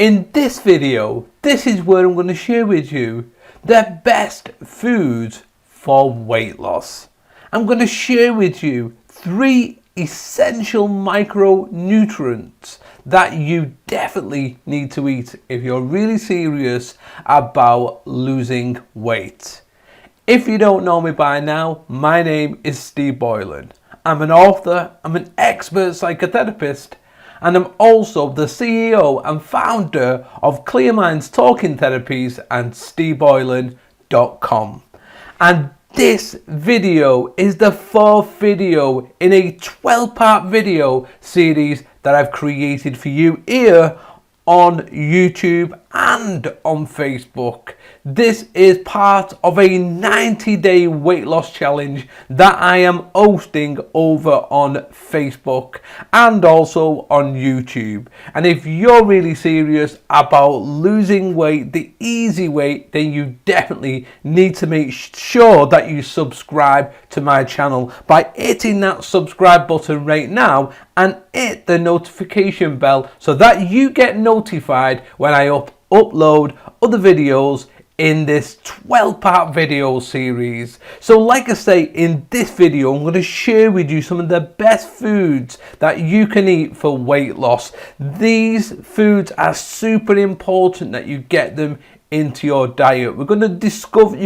In this video, this is where I'm going to share with you the best foods for weight loss. I'm going to share with you 3 essential micronutrients that you definitely need to eat if you're really serious about losing weight. If you don't know me by now, my name is Steve Boylan. I'm an author, I'm an expert psychotherapist, and I'm also the CEO and founder of Clear Minds Talking Therapies and steveboylan.com. And this video is the 4th video in a 12-part video series that I've created for you here on YouTube and on Facebook. This is part of a 90-day weight loss challenge that I am hosting over on Facebook and also on YouTube. And if you're really serious about losing weight the easy way, then you definitely need to make sure that you subscribe to my channel by hitting that subscribe button right now and hit the notification bell so that you get notified when I upload other videos in this 12-part video series. So like I say, in this video I'm going to share with you some of the best foods that you can eat for weight loss. These foods are super important that you get them into your diet. You're going to discover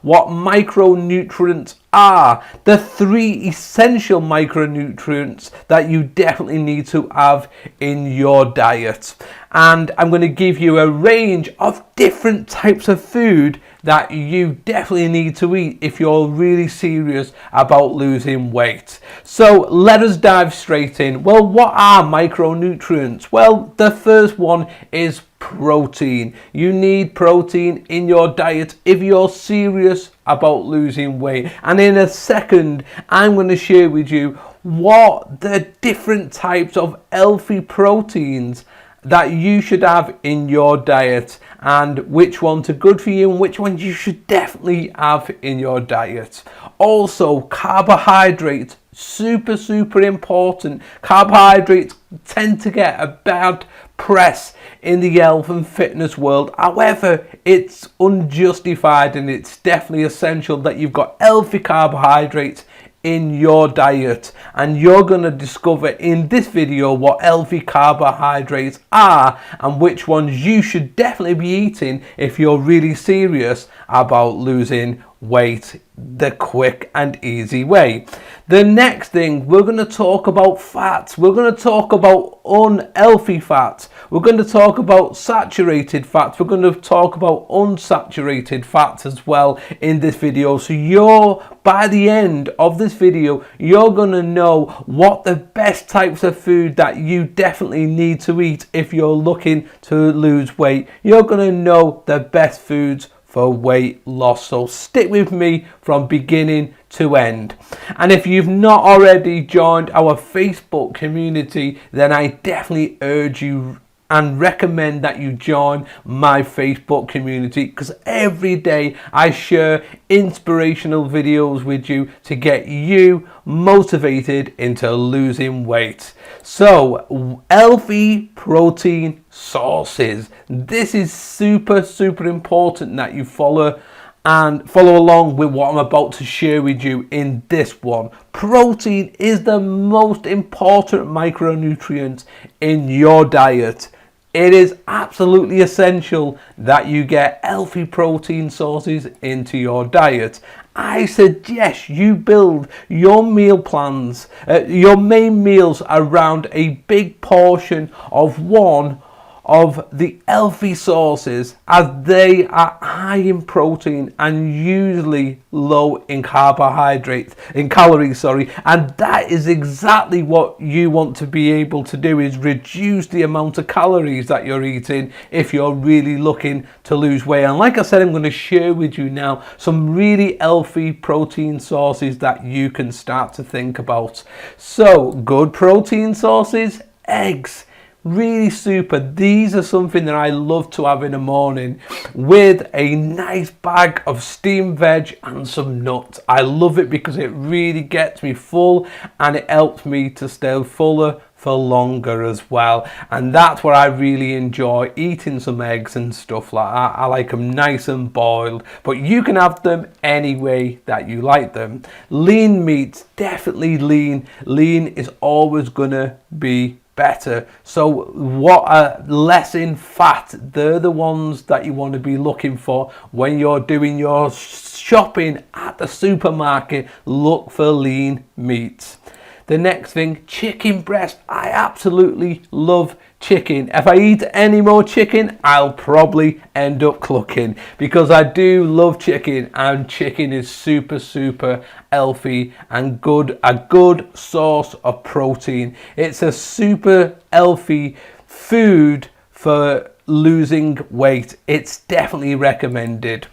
what micronutrients are, the 3 essential micronutrients that you definitely need to have in your diet. And I'm going to give you a range of different types of food that you definitely need to eat if you're really serious about losing weight. So let us dive straight in. Well, what are micronutrients? Well, the first one is protein. You need protein in your diet if you're serious about losing weight. And in a second, I'm going to share with you what the different types of healthy proteins that you should have in your diet and which ones are good for you and which ones you should definitely have in your diet. Also, carbohydrates, super important. Carbohydrates tend to get a bad press in the health and fitness world. However, it's unjustified and it's definitely essential that you've got healthy carbohydrates in your diet, and you're going to discover in this video what healthy carbohydrates are and which ones you should definitely be eating if you're really serious about losing weight the quick and easy way. The next thing, we're going to talk about fats. We're going to talk about unhealthy fats. We're going to talk about saturated fats. We're going to talk about unsaturated fats as well in this video. So by the end of this video, you're going to know what the best types of food that you definitely need to eat if you're looking to lose weight. You're going to know the best foods for weight loss. So stick with me from beginning to end. And if you've not already joined our Facebook community, then I definitely urge you and recommend that you join my Facebook community, because every day I share inspirational videos with you to get you motivated into losing weight. So, healthy protein sources. This is super important that you follow along with what I'm about to share with you in this one. Protein is the most important micronutrient in your diet. It is absolutely essential that you get healthy protein sources into your diet. I suggest you build your meal plans, your main meals around a big portion of one of the healthy sources, as they are high in protein and usually low in calories, and that is exactly what you want to be able to do, is reduce the amount of calories that you're eating if you're really looking to lose weight. And like I said, I'm going to share with you now some really healthy protein sources that you can start to think about. So, good protein sources: eggs. Really super. These are something that I love to have in the morning with a nice bag of steamed veg and some nuts. I love it because it really gets me full and it helps me to stay fuller for longer as well, and that's what I really enjoy, eating some eggs and stuff like that. I like them nice and boiled, but you can have them any way that you like them. Lean meats, definitely lean is always gonna be better. So what are less in fat, they're the ones that you want to be looking for when you're doing your shopping at the supermarket. Look for lean meats. The next thing, chicken breast. I absolutely love chicken. If I eat any more chicken, I'll probably end up clucking, because I do love chicken, and chicken is super healthy and a good source of protein. It's a super healthy food for losing weight. It's definitely recommended.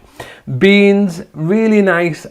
Beans, really nice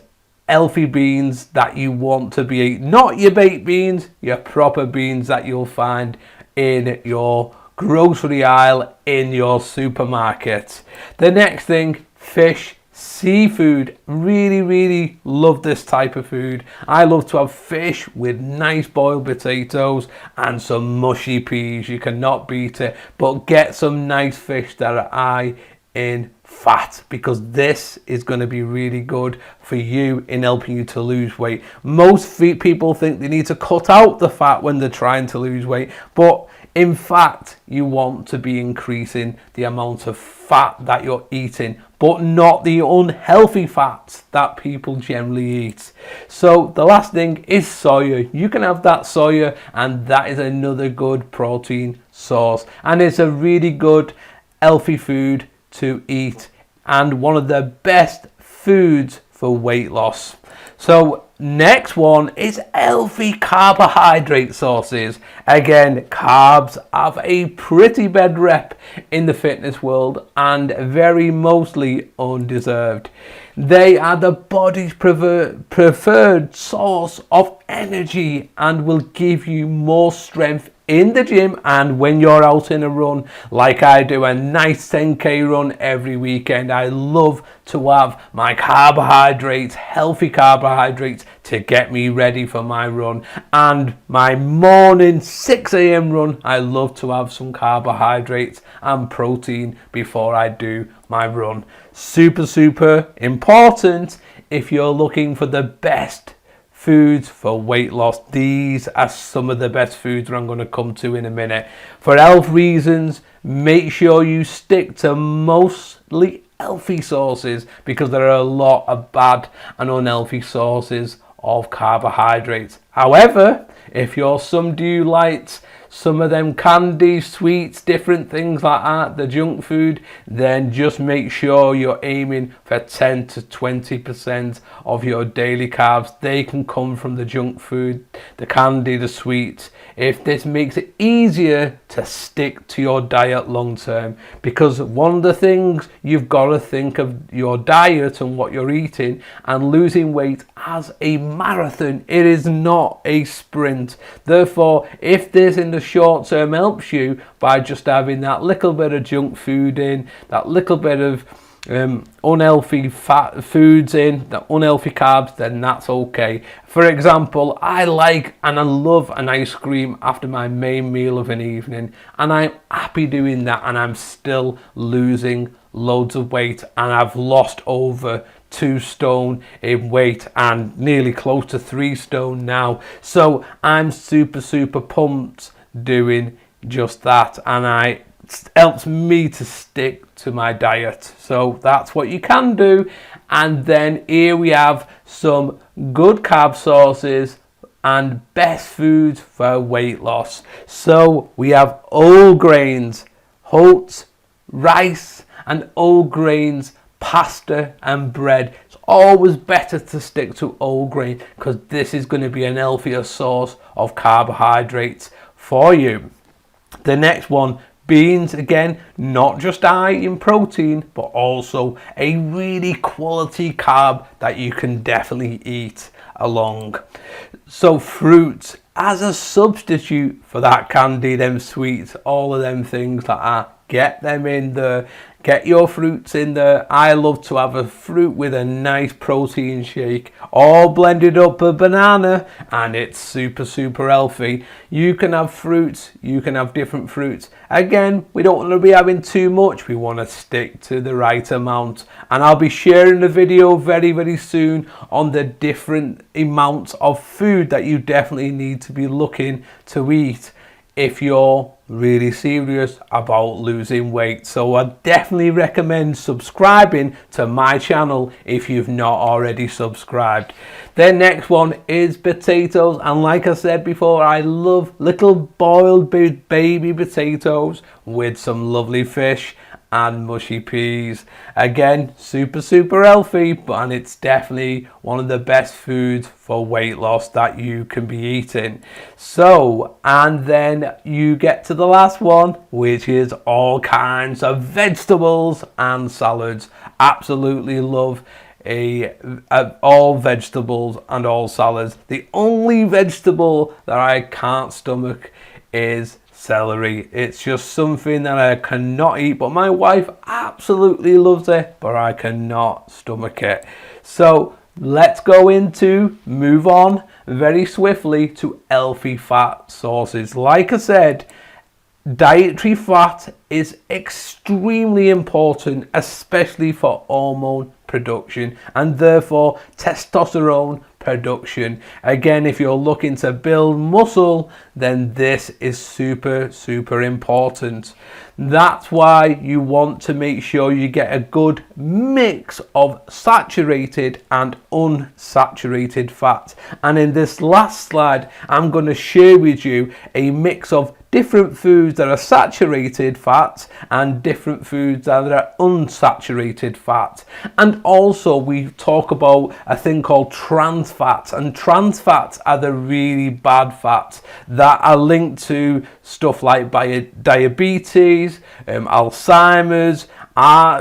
healthy beans that you want to be eating, not your baked beans, your proper beans that you'll find in your grocery aisle in your supermarket. The next thing, fish, seafood. Really love this type of food. I love to have fish with nice boiled potatoes and some mushy peas. You cannot beat it, but get some nice fish that are high in fat, because this is going to be really good for you in helping you to lose weight. Most people think they need to cut out the fat when they're trying to lose weight, but in fact you want to be increasing the amount of fat that you're eating, but not the unhealthy fats that people generally eat. So the last thing is soya. You can have that soya, and that is another good protein source, and it's a really good healthy food to eat, and one of the best foods for weight loss. So next one is healthy carbohydrate sources. Again, carbs have a pretty bad rep in the fitness world, and very mostly undeserved. They are the body's preferred source of energy and will give you more strength in the gym and when you're out in a run, like I do a nice 10k run every weekend. I love to have my carbohydrates, healthy carbohydrates, to get me ready for my run. And my morning 6 a.m. run, I love to have some carbohydrates and protein before I do my run. Super important if you're looking for the best foods for weight loss. These are some of the best foods that I'm going to come to in a minute. For health reasons, make sure you stick to mostly healthy sources, because there are a lot of bad and unhealthy sources of carbohydrates. However, if you're somebody who likes some of them candy, sweets, different things like that, the junk food, then just make sure you're aiming for 10 to 20% of your daily carbs. They can come from the junk food, the candy, the sweets. If this makes it easier to stick to your diet long term, because one of the things you've got to think of your diet and what you're eating and losing weight as a marathon. It is not a sprint. Therefore, if this in the short term helps you by just having that little bit of junk food in, that little bit of unhealthy fat foods in, the unhealthy carbs, then that's okay. For example, I like and I love an ice cream after my main meal of an evening, and I'm happy doing that, and I'm still losing loads of weight, and I've lost over 2 stone in weight and nearly close to 3 stone now. So I'm super pumped doing just that, and it helps me to stick to my diet. So that's what you can do. And then here we have some good carb sources and best foods for weight loss. So we have whole grains, oats, rice and whole grains, pasta and bread. It's always better to stick to whole grain, because this is going to be an healthier source of carbohydrates for you. The next one, beans. Again, not just high in protein, but also a really quality carb that you can definitely eat along. So fruits as a substitute for that candy, them sweets, all of them things like that. get them in there. Get your fruits in there. I love to have a fruit with a nice protein shake, all blended up a banana, and it's super healthy. You can have fruits, you can have different fruits. Again, we don't want to be having too much, we want to stick to the right amount. And I'll be sharing a video very soon on the different amounts of food that you definitely need to be looking to eat if you're really serious about losing weight. So I definitely recommend subscribing to my channel if you've not already subscribed. The next one is potatoes, and like I said before, I love little boiled baby potatoes with some lovely fish and mushy peas. Again, super healthy, and it's definitely one of the best foods for weight loss that you can be eating. So, and then you get to the last one, which is all kinds of vegetables and salads. Absolutely love all vegetables and all salads. The only vegetable that I can't stomach is celery. It's just something that I cannot eat, but my wife absolutely loves it, but I cannot stomach it. So let's move on very swiftly to healthy fat sources. Like I said, dietary fat is extremely important, especially for hormone production and therefore testosterone production. Again, if you're looking to build muscle, then this is super important. That's why you want to make sure you get a good mix of saturated and unsaturated fat. And in this last slide, I'm going to share with you a mix of different foods that are saturated fats and different foods that are unsaturated fat. And also we talk about a thing called trans fats, and trans fats are the really bad fats that are linked to stuff like diabetes, Alzheimer's,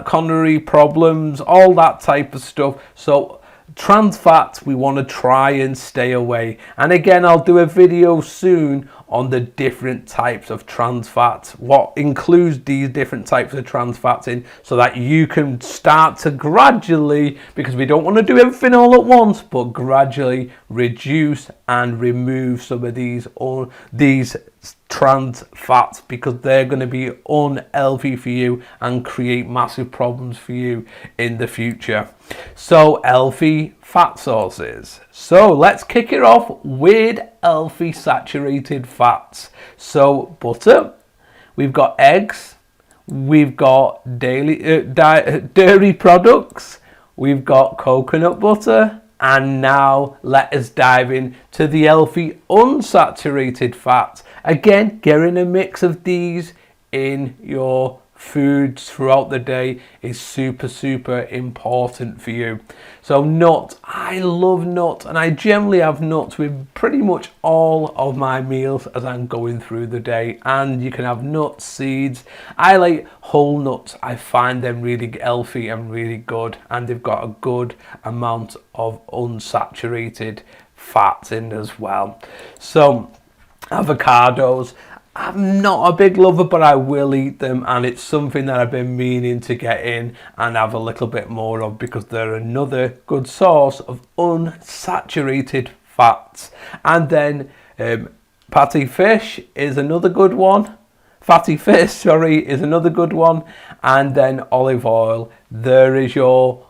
coronary problems, all that type of stuff. So trans fats we want to try and stay away. And again, I'll do a video soon on the different types of trans fats, what includes these different types of trans fats in, so that you can start to gradually, because we don't want to do everything all at once, but gradually reduce and remove some of these trans fats, because they're going to be unhealthy for you and create massive problems for you in the future. So healthy fat sources. So let's kick it off with healthy saturated fats. So butter, we've got eggs, we've got dairy products, we've got coconut butter, and now let us dive into the healthy unsaturated fats. Again, getting a mix of these in your foods throughout the day is super important for you. So nuts, I love nuts, and I generally have nuts with pretty much all of my meals as I'm going through the day. And you can have nuts, seeds. I like whole nuts. I find them really healthy and really good, and they've got a good amount of unsaturated fats in as well. So avocados, I'm not a big lover, but I will eat them, and it's something that I've been meaning to get in and have a little bit more of, because they're another good source of unsaturated fats. And then fatty fish is another good one. And then olive oil. There is your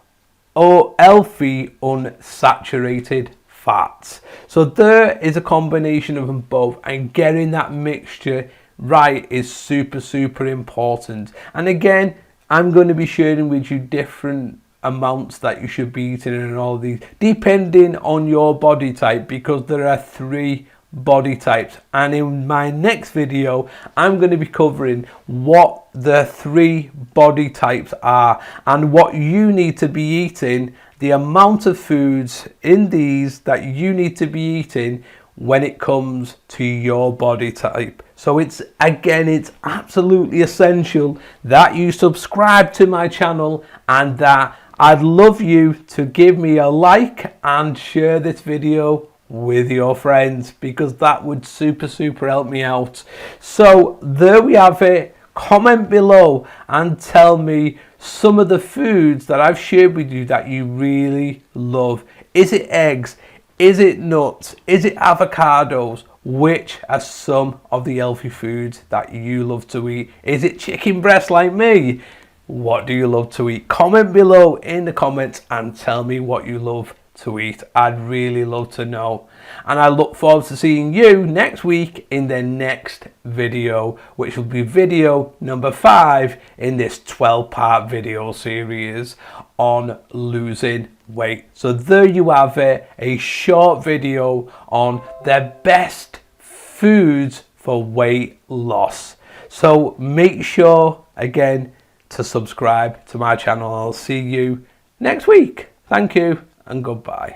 healthy unsaturated fats. So there is a combination of them both, and getting that mixture right is super important. And again, I'm going to be sharing with you different amounts that you should be eating and all these, depending on your body type, because there are 3 body types. And in my next video, I'm going to be covering what the 3 body types are and what you need to be eating, the amount of foods in these that you need to be eating when it comes to your body type. So it's absolutely essential that you subscribe to my channel, and that I'd love you to give me a like and share this video with your friends, because that would super help me out. So there we have it. Comment below and tell me some of the foods that I've shared with you that you really love. Is it eggs? Is it nuts? Is it avocados? Which are some of the healthy foods that you love to eat? Is it chicken breast like me? What do you love to eat? Comment below in the comments and tell me what you love to eat. I'd really love to know. And I look forward to seeing you next week in the next video, which will be video number 5 in this 12-part video series on losing weight. So there you have it, a short video on the best foods for weight loss. So make sure again to subscribe to my channel. I'll see you next week. Thank you and goodbye.